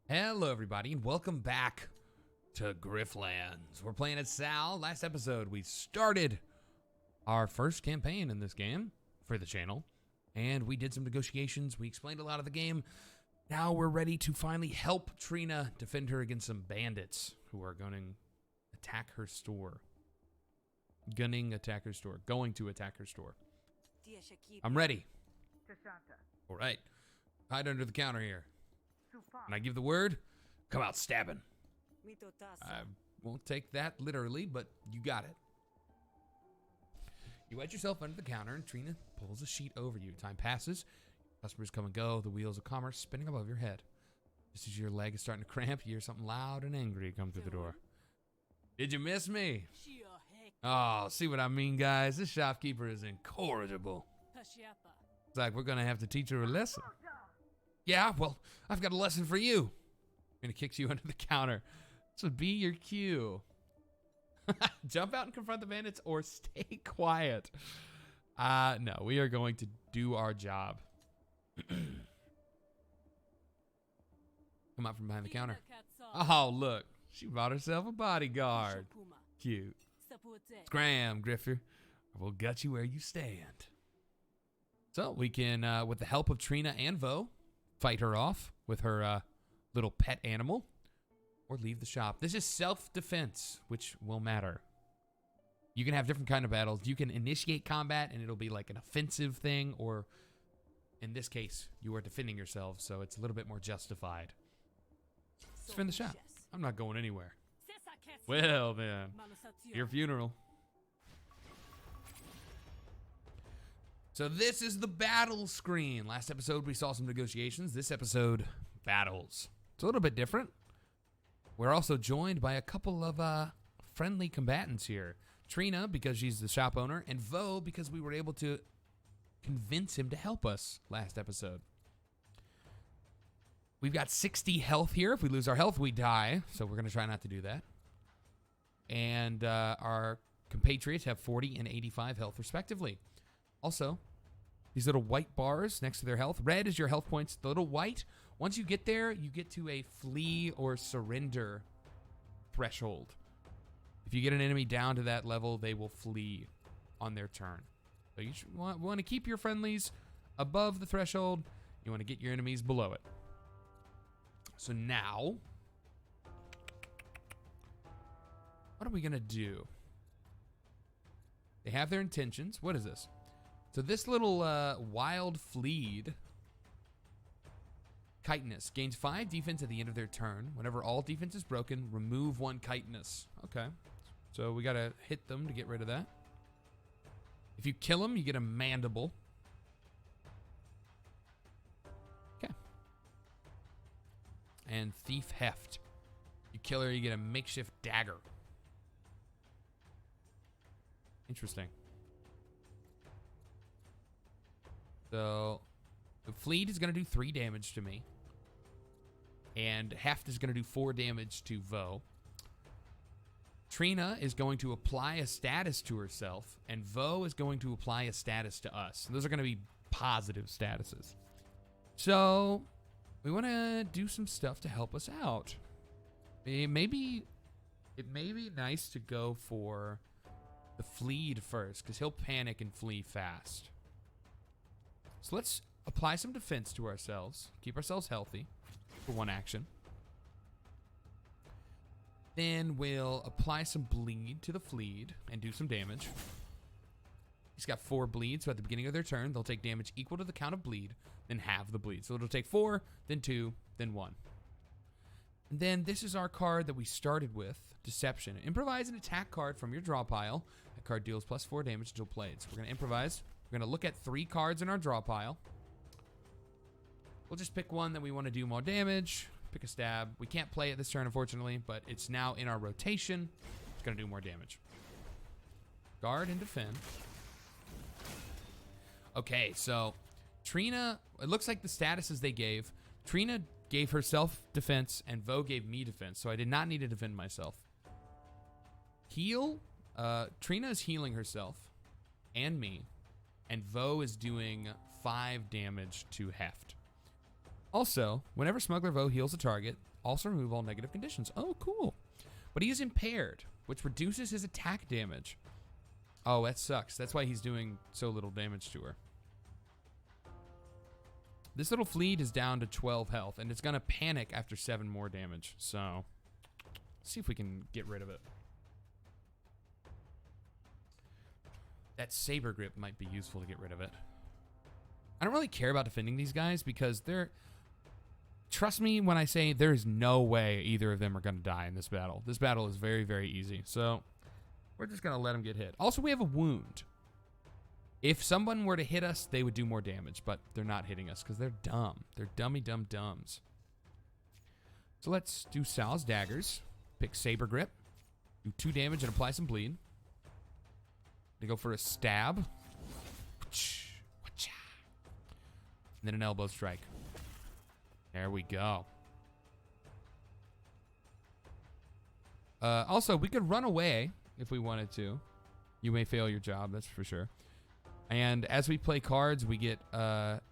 Hello, everybody, and welcome back to Griftlands. We're playing as Sal. Last episode, we started our first campaign in this game for the channel, and we did some negotiations. We explained a lot of the game. Now we're ready to finally help Trina defend her against some bandits who are going to attack her store. Going to attack her store. I'm ready. All right. Hide under the counter here. When I give the word, come out stabbing. I won't take that literally, but you got it. You wedge yourself under the counter, and Trina pulls a sheet over you. Time passes. Customers come and go. The wheels of commerce spinning above your head. Just as your leg is starting to cramp, you hear something loud and angry come through the door. Did you miss me? Oh, see what I mean, guys? This shopkeeper is incorrigible. It's like we're going to have to teach her a lesson. Yeah, well, I've got a lesson for you. I'm going to kick you under the counter. This would be your cue. Jump out and confront the bandits or stay quiet. No, we are going to do our job. Come out from behind the counter. Oh, look. She bought herself a bodyguard. Cute. Scram, Grifter, or we'll gut you where you stand. So we can, with the help of Trina and Vo, fight her off with her little pet animal, or leave the shop. This is self-defense, which will matter. You can have different kind of battles. You can initiate combat, and it'll be like an offensive thing, or in this case, you are defending yourself, so it's a little bit more justified. Let's defend the shop. I'm not going anywhere. Well, then, your funeral. So this is the battle screen. Last episode, we saw some negotiations. This episode, battles. It's a little bit different. We're also joined by a couple of friendly combatants here. Trina, because she's the shop owner, and Vo, because we were able to convince him to help us last episode. We've got 60 health here. If we lose our health, we die. So we're going to try not to do that. And our compatriots have 40 and 85 health, respectively. Also, these little white bars next to their health. Red is your health points. The little white, once you get there, you get to a flee or surrender threshold. If you get an enemy down to that level, they will flee on their turn. So you want to keep your friendlies above the threshold. You want to get your enemies below it. So now, what are we going to do? They have their intentions. What is this? So this little wild fleed, chitinous, gains 5 defense at the end of their turn. Whenever all defense is broken, remove 1 chitinous. Okay. So we got to hit them to get rid of that. If you kill them, you get a mandible. Okay. And thief heft. You kill her, you get a makeshift dagger. Interesting. So, the fleet is going to do 3 damage to me. And heft is going to do 4 damage to Vo. Trina is going to apply a status to herself. And Vo is going to apply a status to us. Those are going to be positive statuses. So, we want to do some stuff to help us out. It may be nice to go for the fleed first, because he'll panic and flee fast. So let's apply some defense to ourselves. Keep ourselves healthy for 1 action. Then we'll apply some bleed to the fleed and do some damage. He's got 4 bleeds, so at the beginning of their turn, they'll take damage equal to the count of bleed, then halve the bleed. So it'll take 4, then 2, then 1. And then this is our card that we started with, Deception. Improvise an attack card from your draw pile. That card deals +4 damage until played. So we're going to improvise. We're going to look at 3 cards in our draw pile. We'll just pick one that we want to do more damage. Pick a stab. We can't play it this turn, unfortunately, but it's now in our rotation. It's going to do more damage. Guard and defend. Okay, so Trina, it looks like the statuses they gave. Trina gave herself defense, and Vo gave me defense, so I did not need to defend myself. Heal. Trina is healing herself and me, and Vo is doing 5 damage to heft. Also, whenever Smuggler Vo heals a target, also remove all negative conditions. Oh, cool. But he is impaired, which reduces his attack damage. Oh, that sucks. That's why he's doing so little damage to her. This little fleet is down to 12 health, and it's going to panic after 7 more damage. So, let's see if we can get rid of it. That Saber Grip might be useful to get rid of it. I don't really care about defending these guys because they're... Trust me when I say there is no way either of them are going to die in this battle. This battle is very, very easy. So, we're just going to let them get hit. Also, we have a wound. If someone were to hit us, they would do more damage, but they're not hitting us because they're dumb. They're dummy dumb dumbs. So let's do Sal's Daggers. Pick Saber Grip. Do 2 damage and apply some bleed. They go for a stab. And then an elbow strike. There we go. Also, we could run away if we wanted to. You may fail your job, that's for sure. And as we play cards, we get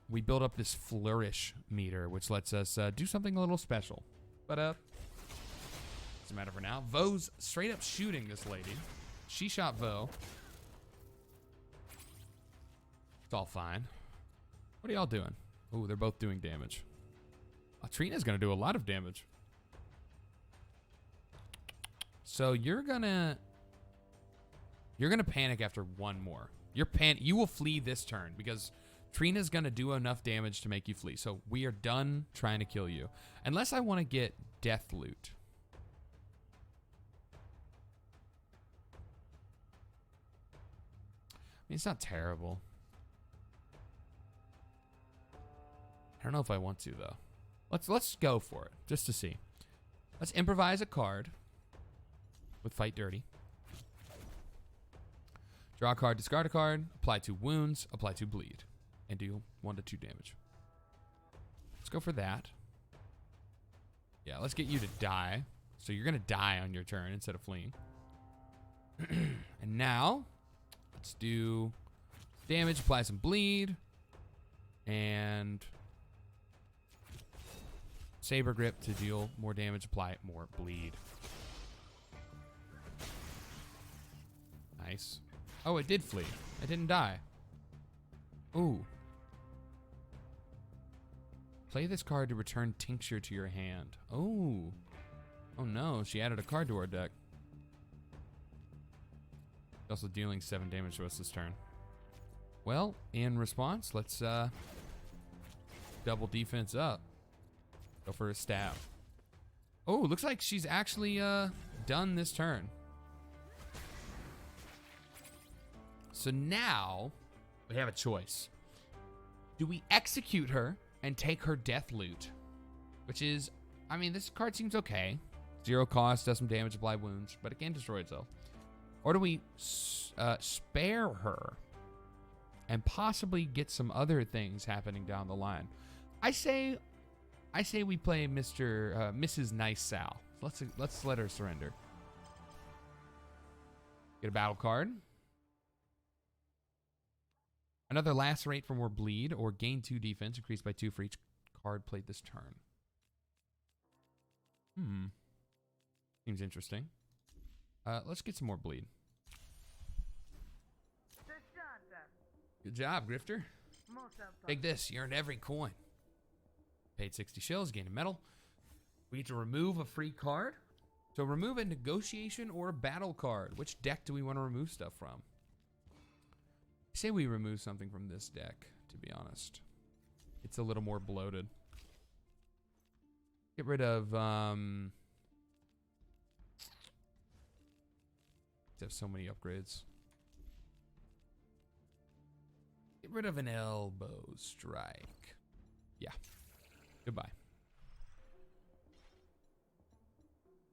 we build up this flourish meter, which lets us do something a little special. But doesn't matter for now. Vo's straight up shooting this lady. She shot Vo. It's all fine. What are y'all doing? Ooh, they're both doing damage. Trina's gonna do a lot of damage. So you're gonna panic after 1 more. You will flee this turn because Trina's gonna do enough damage to make you flee. So we are done trying to kill you. Unless I want to get death loot. I mean, it's not terrible. I don't know if I want to though. Let's go for it just to see. Let's improvise a card with Fight Dirty. Draw a card, discard a card, apply 2 wounds, apply 2 bleed, and deal 1 to 2 damage. Let's go for that. Yeah, let's get you to die. So you're gonna die on your turn instead of fleeing. And now, let's do damage, apply some bleed, and Saber Grip to deal more damage, apply more bleed. Nice. Oh, it did flee. It didn't die. Ooh. Play this card to return Tincture to your hand. Oh. Oh no, she added a card to our deck. Also dealing 7 damage to us this turn. Well, in response, let's double defense up. Go for a stab. Oh, looks like she's actually done this turn. So now we have a choice. Do we execute her and take her death loot? Which is, I mean, this card seems okay. 0 cost, does some damage, apply wounds, but it can destroy itself. Or do we spare her and possibly get some other things happening down the line? I say we play Mrs. Nice Sal. Let's let her surrender. Get a battle card. Another lacerate for more bleed, or gain 2 defense, increased by 2 for each card played this turn. Seems interesting. Let's get some more bleed. Good job, Grifter. Take this. You earned every coin. Paid 60 shells, gained a medal. We get to remove a free card. So remove a negotiation or a battle card. Which deck do we want to remove stuff from? I say we remove something from this deck, to be honest. It's a little more bloated. Get rid of, have so many upgrades. Get rid of an elbow strike. Yeah. Goodbye.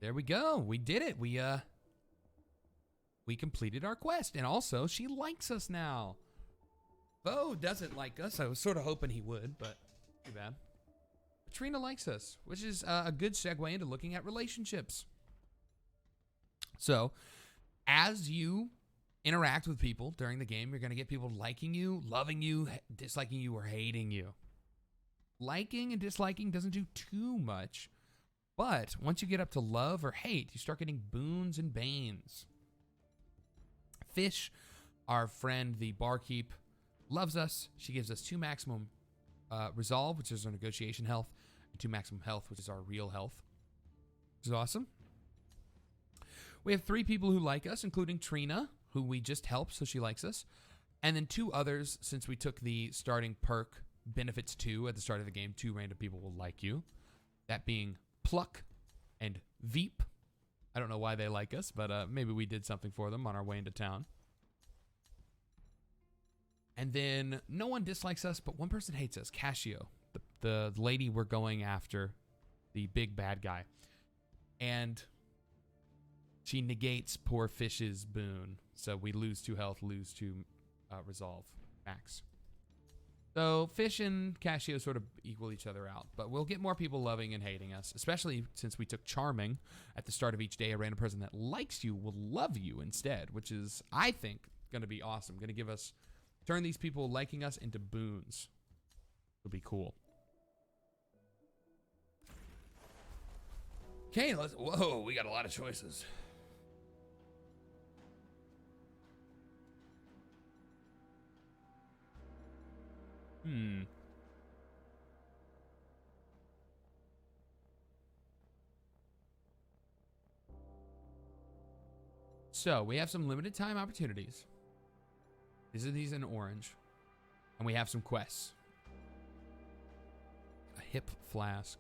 There we go. We did it. We completed our quest. And also, she likes us now. Vo doesn't like us. I was sort of hoping he would, but too bad. Trina likes us, which is a good segue into looking at relationships. So, as you interact with people during the game, you're going to get people liking you, loving you, disliking you, or hating you. liking and disliking doesn't do too much. But once you get up to love or hate, you start getting boons and banes. Fish, our friend, the barkeep, loves us. She gives us 2 maximum resolve, which is our negotiation health, and 2 maximum health, which is our real health. Which is awesome. We have 3 people who like us, including Trina, who we just helped, so she likes us. And then 2 others, since we took the starting perk benefits 2 at the start of the game, 2 random people will like you. That being Pluck and Veep. I don't know why they like us, but maybe we did something for them on our way into town. And then no one dislikes us, but one person hates us, Casio, the lady we're going after, the big bad guy. And she negates poor Fish's boon. So we lose 2 health, lose 2 resolve max. So Fish and Casio sort of equal each other out. But we'll get more people loving and hating us, especially since we took Charming. At the start of each day, a random person that likes you will love you instead, which is, I think, going to be awesome. Going to give us, turn these people liking us into boons. It'll be cool. Okay, whoa, we got a lot of choices. So, we have some limited time opportunities. These in orange. And we have some quests. A hip flask.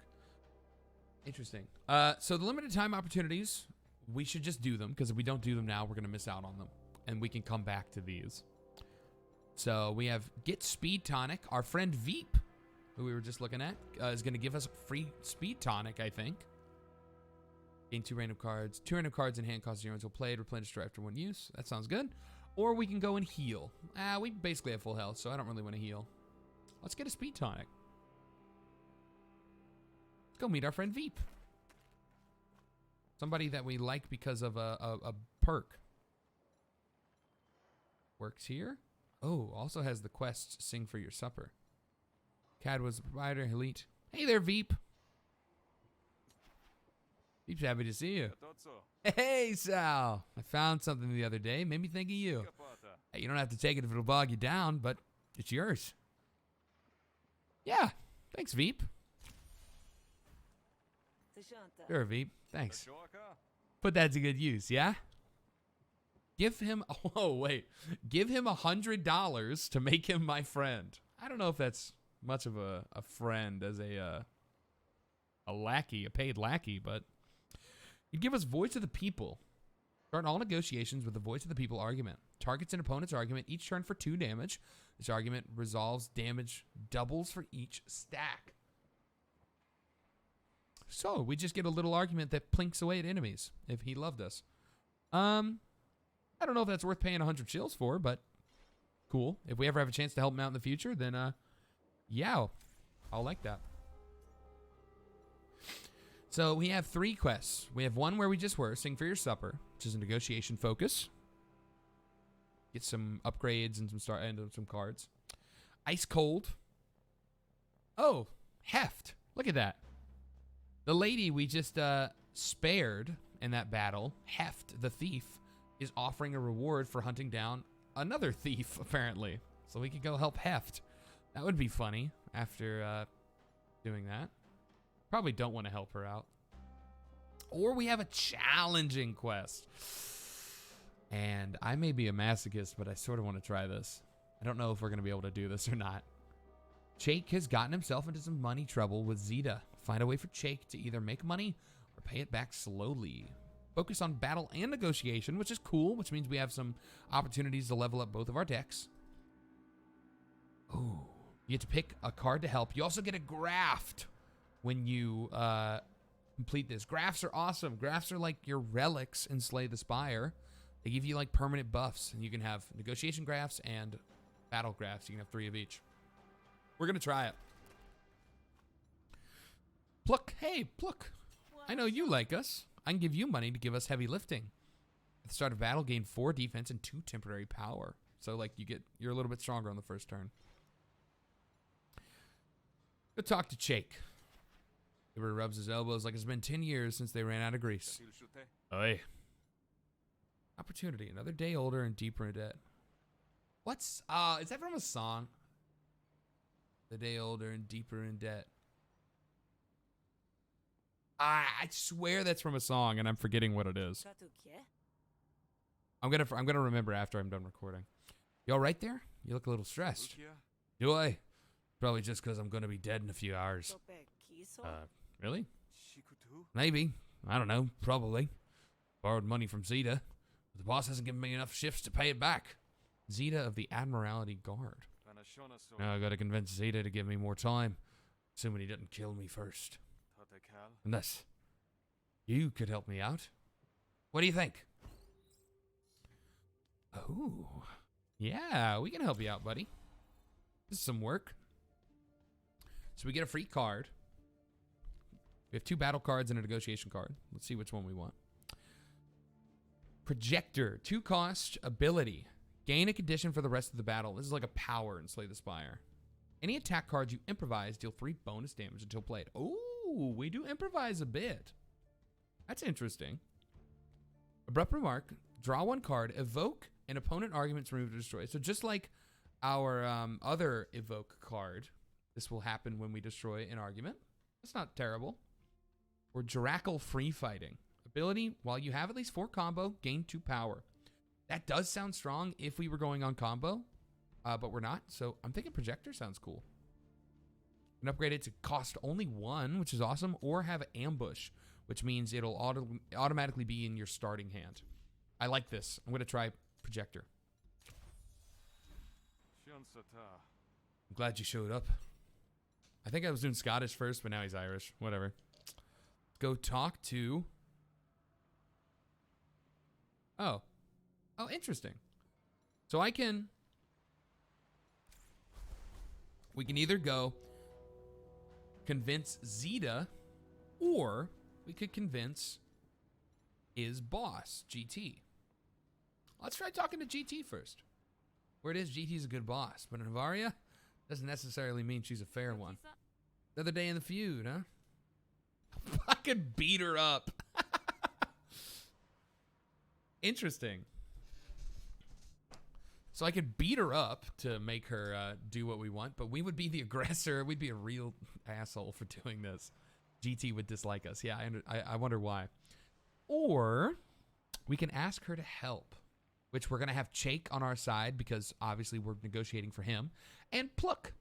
Interesting. So the limited time opportunities, we should just do them, because if we don't do them now, we're going to miss out on them. And we can come back to these. So we have Get Speed Tonic. Our friend Veep, who we were just looking at, is going to give us a free Speed Tonic, I think. Gain 2 random cards. 2 random cards in hand cost 0 until played. Replenished after 1 use. That sounds good. Or we can go and heal. We basically have full health, so I don't really want to heal. Let's get a Speed Tonic. Let's go meet our friend Veep. Somebody that we like because of a perk. Works here. Oh, also has the quest Sing for Your Supper. Cad was the provider. Elite. Hey there, Veep. Veep's happy to see you. Hey, Sal. I found something the other day. Made me think of you. Hey, you don't have to take it if it'll bog you down, but it's yours. Yeah. Thanks, Veep. Sure, Veep. Thanks. Put that to good use, yeah? Give him, oh, wait. Give him $100 to make him my friend. I don't know if that's much of a friend as a lackey, a paid lackey, but he'd give us Voice of the People. Start all negotiations with the Voice of the People argument. Targets an opponent's argument each turn for 2 damage. This argument resolves damage doubles for each stack. So, we just get a little argument that plinks away at enemies if he loved us. I don't know if that's worth paying 100 shills for, but cool. If we ever have a chance to help him out in the future, then, yeah, I'll like that. So, we have 3 quests. We have one where we just were, Sing for Your Supper, which is a negotiation focus. Get some upgrades and some cards. Ice Cold. Oh, Heft. Look at that. The lady we just spared in that battle, Heft the thief, is offering a reward for hunting down another thief, apparently. So we could go help Heft. That would be funny after doing that. Probably don't want to help her out. Or we have a challenging quest. And I may be a masochist, but I sort of want to try this. I don't know if we're going to be able to do this or not. Chake has gotten himself into some money trouble with Zeta. Find a way for Chake to either make money or pay it back slowly. Focus on battle and negotiation, which is cool, which means we have some opportunities to level up both of our decks. Ooh, you get to pick a card to help. You also get a graft when you complete this. Grafts are awesome. Grafts are like your relics in Slay the Spire. They give you like permanent buffs, and you can have negotiation grafts and battle grafts. You can have 3 of each. We're going to try it. Pluck. Hey, Pluck. I know you like us. I can give you money to give us heavy lifting. At the start of battle, gain 4 defense and 2 temporary power. So, like, you're a little bit stronger on the first turn. Go talk to Chake. Gibber rubs his elbows like it's been 10 years since they ran out of grease. Oi. Opportunity. Another day older and deeper in debt. What's, is that from a song? The day older and deeper in debt. I swear that's from a song and I'm forgetting what it is. I'm gonna remember after I'm done recording. You all right there? You look a little stressed. Do I? Probably just because I'm gonna be dead in a few hours. Really? Maybe. I don't know. Probably. Borrowed money from Zeta. But the boss hasn't given me enough shifts to pay it back. Zeta of the Admiralty Guard. Now I gotta convince Zeta to give me more time. Assuming he doesn't kill me first. Unless you could help me out. What do you think? Oh. Yeah, we can help you out, buddy. This is some work. So we get a free card. We have 2 battle cards and a negotiation card. Let's see which one we want. Projector. 2 cost ability. Gain a condition for the rest of the battle. This is like a power in Slay the Spire. Any attack cards you improvise deal 3 bonus damage until played. Oh, we do improvise a bit. That's interesting. Abrupt remark. Draw 1 card. Evoke an opponent arguments removed or destroyed. So just like our other evoke card, this will happen when we destroy an argument. That's not terrible. Or Drackle free fighting. Ability, while you have at least 4 combo, gain 2 power. That does sound strong if we were going on combo, but we're not. So I'm thinking Projector sounds cool. You can upgrade it to cost only 1, which is awesome, or have Ambush, which means it'll automatically be in your starting hand. I like this. I'm going to try Projector. I'm glad you showed up. I think I was doing Scottish first, but now he's Irish. Whatever. Go talk to... Oh, interesting. So we can either go convince Zeta, or we could convince his boss, GT. Let's try talking to GT first. Word is GT's a good boss, but Navaria doesn't necessarily mean she's a fair one. Another day in the feud, huh? I could beat her up. Interesting. So I could beat her up to make her do what we want, but we would be the aggressor. We'd be a real asshole for doing this. GT would dislike us. Yeah, I wonder why. Or we can ask her to help, which we're going to have Chake on our side because obviously we're negotiating for him. And Pluck,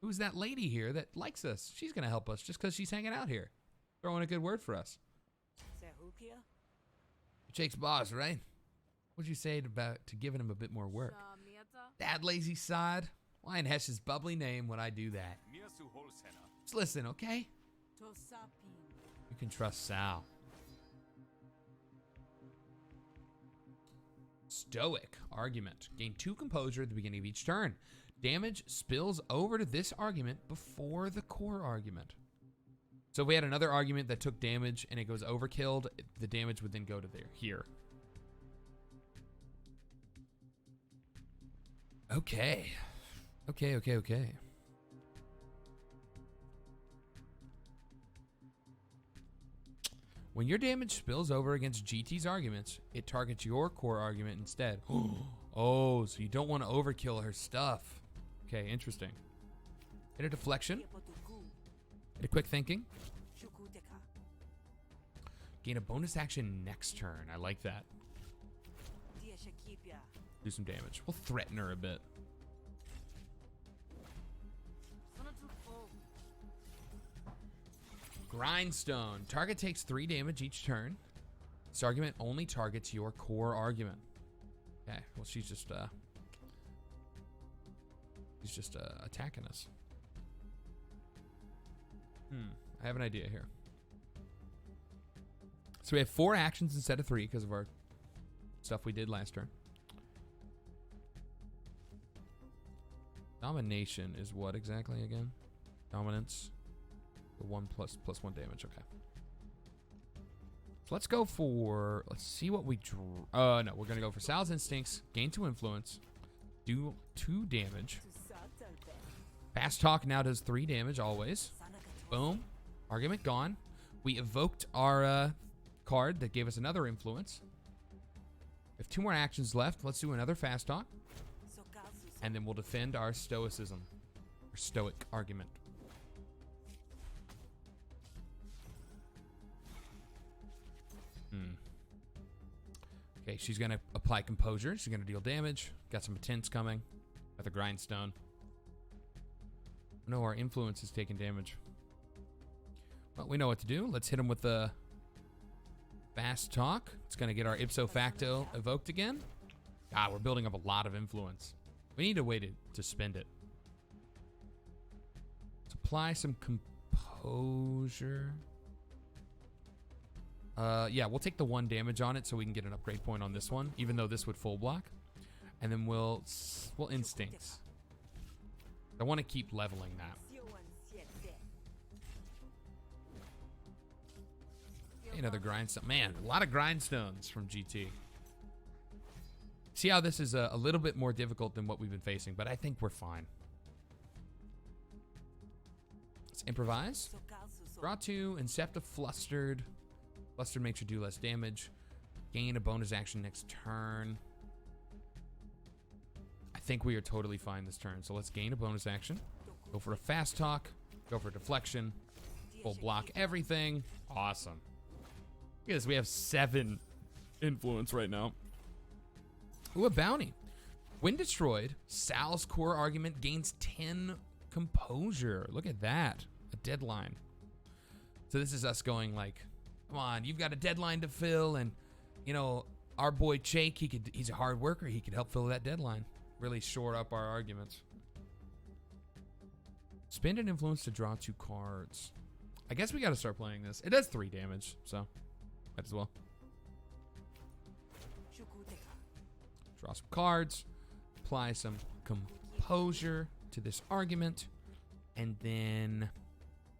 who's that lady here that likes us. She's going to help us just because she's hanging out here. Throwing a good word for us. Chake's boss, right? What'd you say to giving him a bit more work? That lazy sod? Why in Hesh's bubbly name would I do that? Just listen, okay? You can trust Sal. Stoic argument. Gain 2 composure at the beginning of each turn. Damage spills over to this argument before the core argument. So if we had another argument that took damage and it goes overkilled, the damage would then go to here. Okay. Okay. When your damage spills over against GT's arguments, it targets your core argument instead. Oh, so you don't want to overkill her stuff. Okay, interesting. Hit a deflection. Hit a quick thinking. Gain a bonus action next turn. I like that. Do some damage. We'll threaten her a bit. Grindstone. Target takes 3 damage each turn. This argument only targets your core argument. Okay, well she's just attacking us. I have an idea here. So we have 4 actions instead of 3 because of our stuff we did last turn. Domination is what exactly again? Dominance. The 1 plus 1 damage. Okay. So let's go for. Let's see what we draw. No, we're gonna go for Sal's Instincts. Gain 2 influence. Do 2 damage. Fast Talk now does 3 damage always. Boom. Argument gone. We evoked our card that gave us another influence. We have 2 more actions left. Let's do another fast talk. And then we'll defend our stoicism. Our stoic argument. Okay, she's going to apply composure. She's going to deal damage. Got some intense coming. Got the grindstone. No, our influence is taking damage. Well, we know what to do. Let's hit him with the fast talk. It's going to get our ipso facto evoked again. God, we're building up a lot of influence. We need a way to spend it. Let's apply some composure. Yeah, we'll take the 1 damage on it so we can get an upgrade point on this one, even though this would full block. And then we'll instincts. I want to keep leveling that. Another grindstone. Man, a lot of grindstones from GT. See how this is a little bit more difficult than what we've been facing, but I think we're fine. Let's improvise. Draw 2, Inceptive Flustered. Flustered makes you do less damage. Gain a bonus action next turn. I think we are totally fine this turn, so let's gain a bonus action. Go for a fast talk. Go for deflection. Full block everything. Awesome. Look at this, we have 7 influence right now. Ooh, a bounty. When destroyed, Sal's core argument gains 10 composure. Look at that. A deadline. So this is us going like, come on, you've got a deadline to fill, and you know, our boy Jake, he's a hard worker, he could help fill that deadline. Really shore up our arguments. Spend an influence to draw 2 cards. I guess we gotta start playing this. It does 3 damage, so might as well. Draw some cards, apply some composure to this argument, and then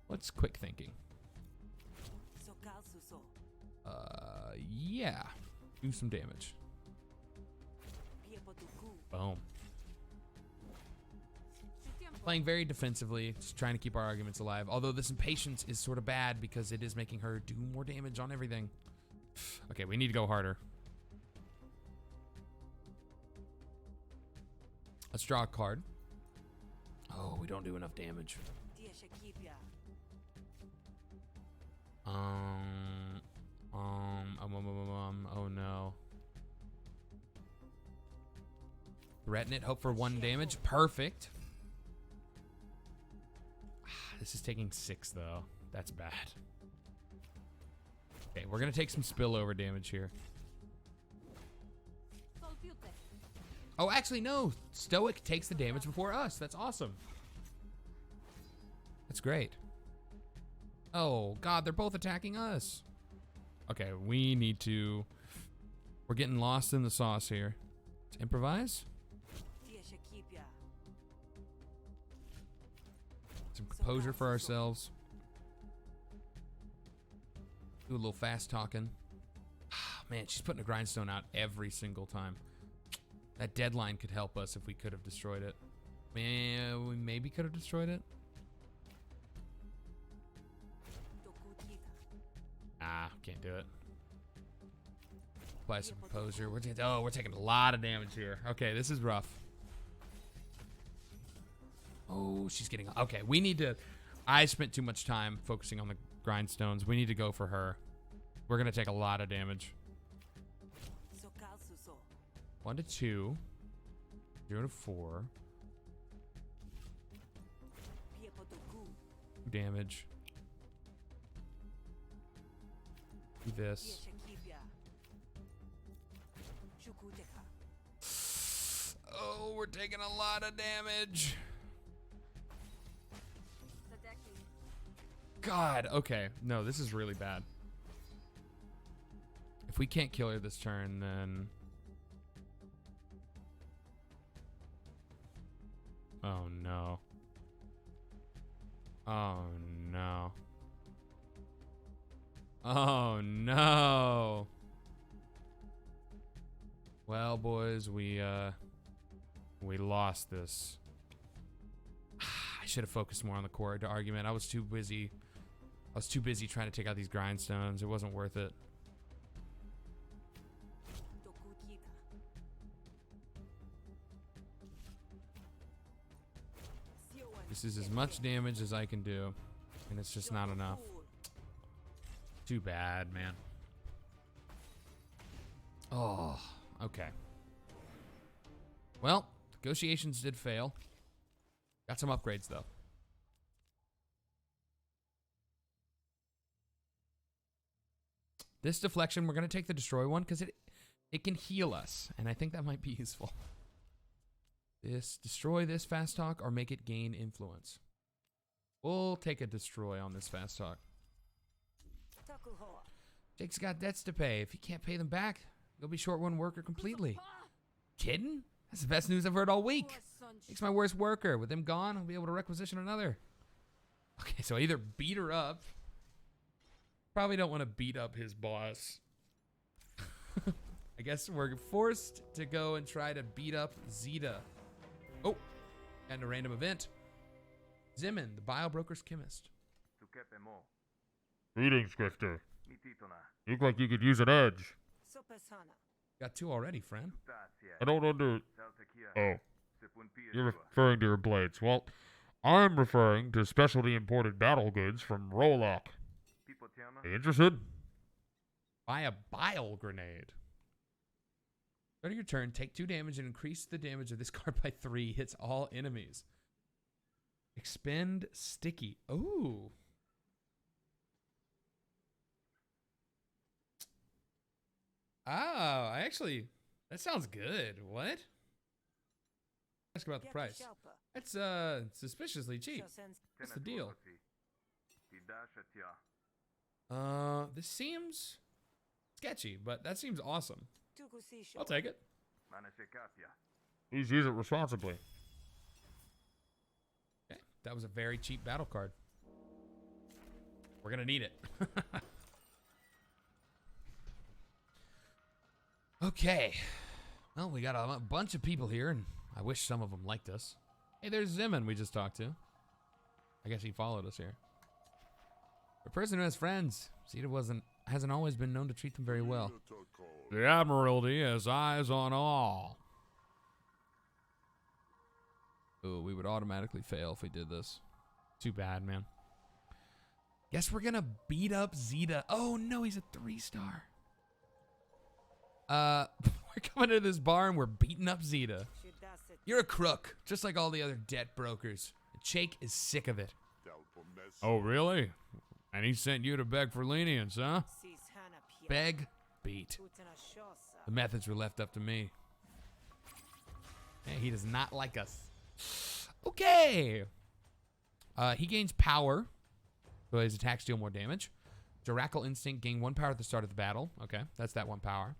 what's quick thinking? Yeah, do some damage. Boom. Playing very defensively, just trying to keep our arguments alive. Although this impatience is sort of bad because it is making her do more damage on everything. Okay, we need to go harder. Let's draw a card. Oh, we don't do enough damage. Oh no. Threaten it, hope for 1 damage. Perfect. This is taking 6 though. That's bad. Okay, we're gonna take some spillover damage here. Oh, actually no. Stoic takes the damage before us. That's awesome. That's great. Oh God, they're both attacking us. Okay, we need to... We're getting lost in the sauce here. Let's improvise. Some composure for ourselves. Do a little fast talking. Man, she's putting a grindstone out every single time. That deadline could help us if we could have destroyed it. Man, we maybe could have destroyed it. Ah, can't do it. Apply some composure. We're taking a lot of damage here. Okay, this is rough. Oh, she's getting... Okay, we need to... I spent too much time focusing on the grindstones. We need to go for her. We're going to take a lot of damage. 1 to 2. 0 to 4. 2 damage. Do this. Oh, we're taking a lot of damage. God, okay. No, this is really bad. If we can't kill her this turn, then... Oh, no. Oh, no. Oh, no. Well, boys, we lost this. should have focused more on the core argument. I was too busy trying to take out these grindstones. It wasn't worth it. This is as much damage as I can do, and it's just not enough. Too bad, man. Oh, okay. Well, negotiations did fail. Got some upgrades, though. This deflection, we're going to take the destroy one because it can heal us, and I think that might be useful. Destroy this fast talk or make it gain influence. We'll take a destroy on this fast talk. Jake's got debts to pay. If he can't pay them back, he'll be short one worker completely. Kidding? That's the best news I've heard all week. Jake's my worst worker. With him gone, I'll be able to requisition another. Okay, so I either beat her up. Probably don't want to beat up his boss. I guess we're forced to go and try to beat up Zeta. Oh, and a random event. Zimin, the bile broker's chemist. Greetings, Grifter. Look like you could use an edge. Got two already, friend. I don't Oh, you're referring to your blades. Well, I'm referring to specialty imported battle goods from Rollock. Interested? Buy a bile grenade. Start your turn, take 2 damage and increase the damage of this card by 3. Hits all enemies. Expend sticky. Ooh. Oh, that sounds good. What? Ask about the price. That's suspiciously cheap. What's the deal? This seems sketchy, but that seems awesome. I'll take it. Please use it responsibly. Okay, that was a very cheap battle card. We're gonna need it. Okay. Well, we got a bunch of people here, and I wish some of them liked us. Hey, there's Zimin we just talked to. I guess he followed us here. A person who has friends. Zeta hasn't always been known to treat them very well. The Admiralty has eyes on all. Ooh, we would automatically fail if we did this. Too bad, man. Guess we're gonna beat up Zeta. Oh no, he's a 3-star. We're coming to this bar and we're beating up Zeta. You're a crook, just like all the other debt brokers. Jake is sick of it. Oh, really? And he sent you to beg for lenience, huh? Beg, beat. The methods were left up to me. Hey, he does not like us. Okay. He gains power, so his attacks deal more damage. Jirackle Instinct gain 1 power at the start of the battle. Okay, that's that 1 power.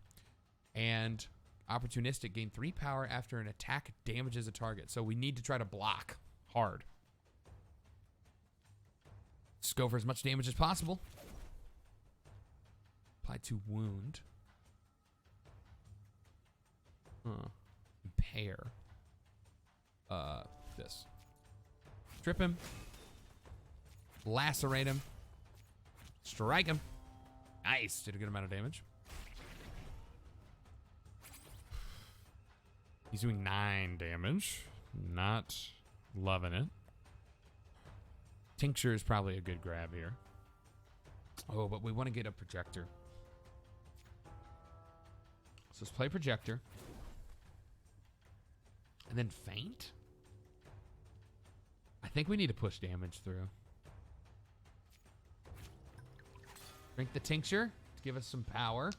And Opportunistic gain 3 power after an attack damages a target. So we need to try to block hard. Just go for as much damage as possible. Apply to wound. Impair. This. Trip him. Lacerate him. Strike him. Nice. Did a good amount of damage. He's doing 9 damage. Not loving it. Tincture is probably a good grab here. Oh, but we want to get a projector. So let's play projector. And then feint? I think we need to push damage through. Drink the tincture to give us some power.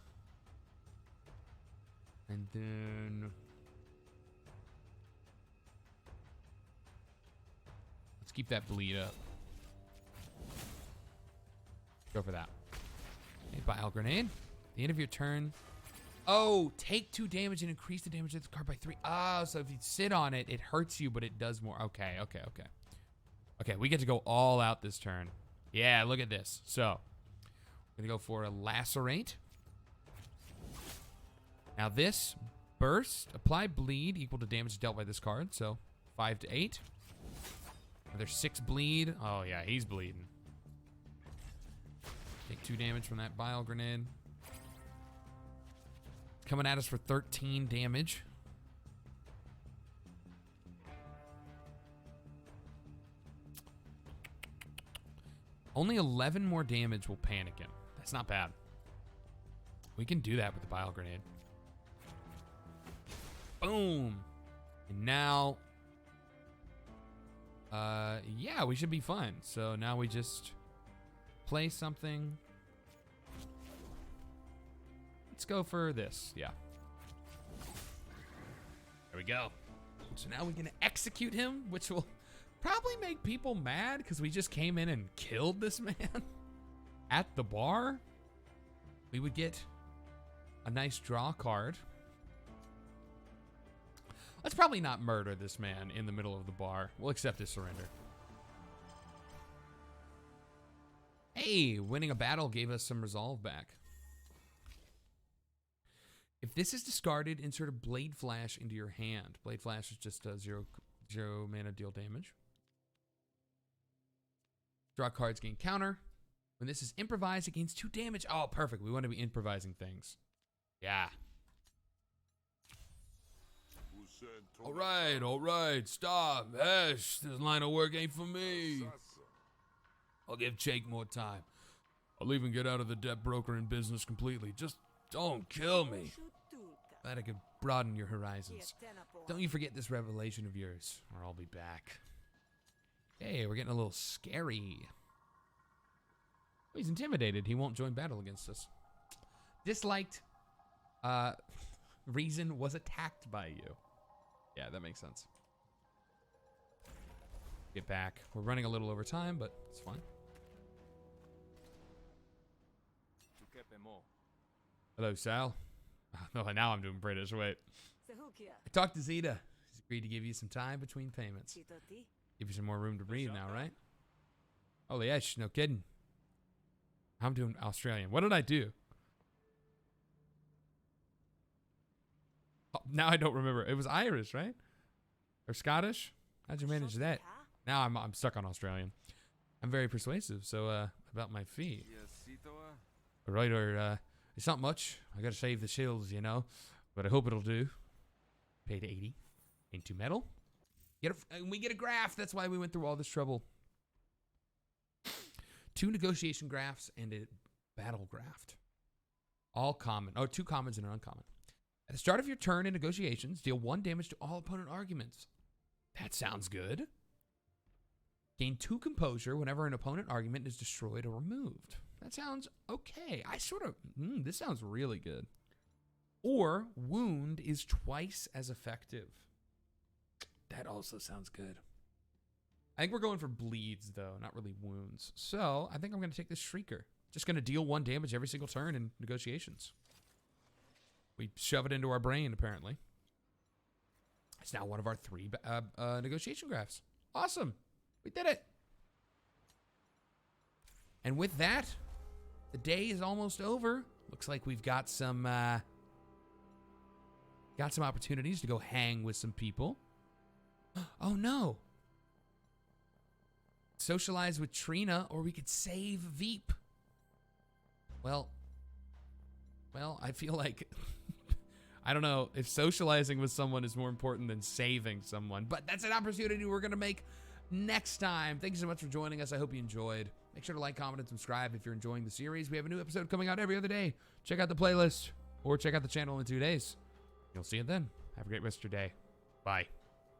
And then let's keep that bleed up. Go for that. Okay, bile grenade. At the end of your turn. Oh, take 2 damage and increase the damage of the card by 3. Oh, so if you sit on it, it hurts you, but it does more. Okay. Okay, we get to go all out this turn. Yeah, look at this. So, we're gonna go for a lacerate. Now this burst, apply bleed equal to damage dealt by this card. So 5 to 8. There's 6 bleed. Oh, yeah, he's bleeding. Take 2 damage from that bile grenade. Coming at us for 13 damage. Only 11 more damage will panic him. That's not bad. We can do that with the bile grenade. Boom. And now, yeah, we should be fine. So now we just play something. Let's go for this. Yeah. There we go. So now we're gonna execute him, which will probably make people mad because we just came in and killed this man at the bar. We would get a nice draw card. Let's probably not murder this man in the middle of the bar. We'll accept his surrender. Hey, winning a battle gave us some resolve back. If this is discarded, insert a Blade Flash into your hand. Blade Flash is just a 0 mana deal damage. Draw cards, gain counter. When this is improvised, it gains 2 damage. Oh, perfect. We want to be improvising things. Yeah. All right. Stop. Hesh, this line of work ain't for me. I'll give Jake more time. I'll even get out of the debt brokering business completely. Just don't kill me. Glad I could broaden your horizons. Don't you forget this revelation of yours, or I'll be back. Hey, we're getting a little scary. Oh, he's intimidated. He won't join battle against us. Disliked. Reason was attacked by you. Yeah, that makes sense. Get back. We're running a little over time, but it's fine. Hello, Sal. No, now I'm doing British. Wait. I talked to Zeta. He's agreed to give you some time between payments. Give you some more room to breathe now, right? Holy ish, no kidding. I'm doing Australian. What did I do? Oh, now I don't remember. It was Irish, right? Or Scottish? How'd you manage that? Now I'm stuck on Australian. I'm very persuasive, so about my fee. Right, it's not much. I gotta save the shills, you know. But I hope it'll do. Paid 80 into metal. And we get a graph. That's why we went through all this trouble. 2 negotiation graphs and a battle graph. All common. Oh, 2 commons and an uncommon. At the start of your turn in negotiations, deal 1 damage to all opponent arguments. That sounds good. Gain 2 composure whenever an opponent argument is destroyed or removed. That sounds okay. This sounds really good. Or wound is twice as effective. That also sounds good. I think we're going for bleeds, though, not really wounds. So I think I'm going to take this Shrieker. Just going to deal 1 damage every single turn in negotiations. We shove it into our brain, apparently. It's now one of our 3 negotiation graphs. Awesome. We did it. And with that, the day is almost over. Looks like we've got some opportunities to go hang with some people. Oh no. Socialize with Trina, or we could save Veep. Well, I feel like I don't know if socializing with someone is more important than saving someone, but that's an opportunity we're going to make next time. Thank you so much for joining us. I hope you enjoyed. Make sure to like, comment, and subscribe if you're enjoying the series. We have a new episode coming out every other day. Check out the playlist or check out the channel in 2 days. You'll see it then. Have a great rest of your day. Bye.